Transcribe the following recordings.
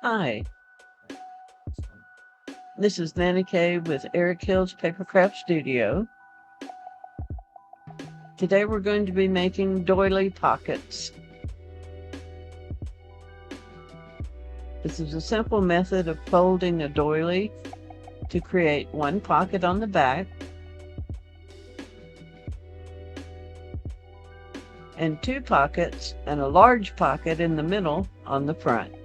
Hi, this is Nanny Kay with Eric Hill's Papercraft Studio. Today we're going to be making doily pockets. This is a simple method of folding a doily to create one pocket on the back and two pockets and a large pocket in the middle on the front.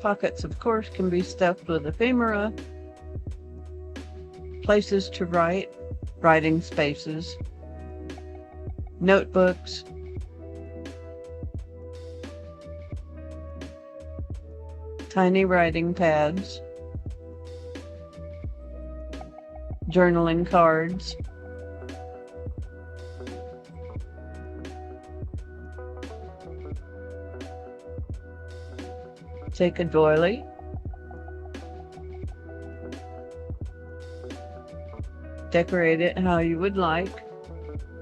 Pockets, of course, can be stuffed with ephemera, places to write, writing spaces, notebooks, tiny writing pads, journaling cards, take a doily, decorate it how you would like.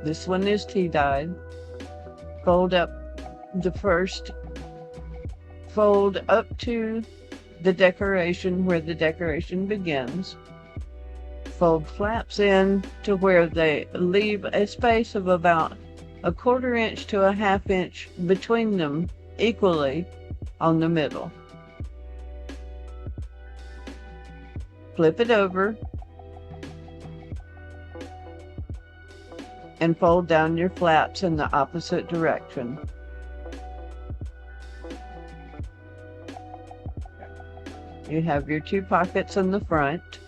This one is tea-dyed. Fold up the first, fold up to the decoration where the decoration begins. Fold flaps in to where they leave a space of about 1/4 inch to a 1/2 inch between them equally on the middle. Flip it over and fold down your flaps in the opposite direction. You have your two pockets in the front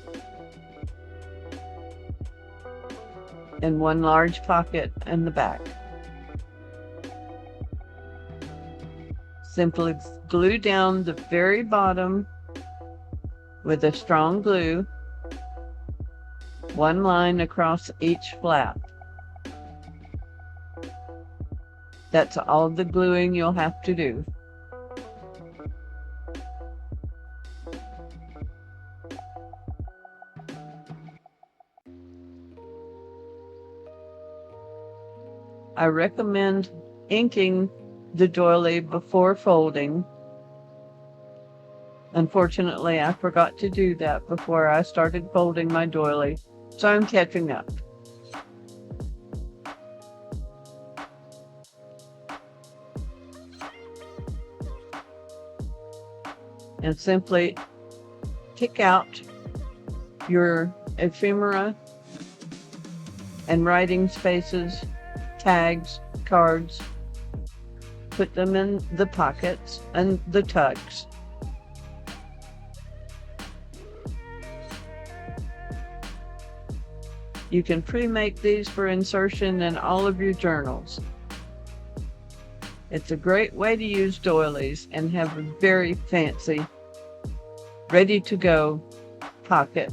and one large pocket in the back. Simply glue down the very bottom with a strong glue, one line across each flap. That's all the gluing you'll have to do. I recommend inking the doily before folding. Unfortunately, I forgot to do that before I started folding my doily, so I'm catching up. And simply pick out your ephemera and writing spaces, tags, cards, put them in the pockets and the tucks. You can pre-make these for insertion in all of your journals. It's a great way to use doilies and have a very fancy, ready-to-go pocket.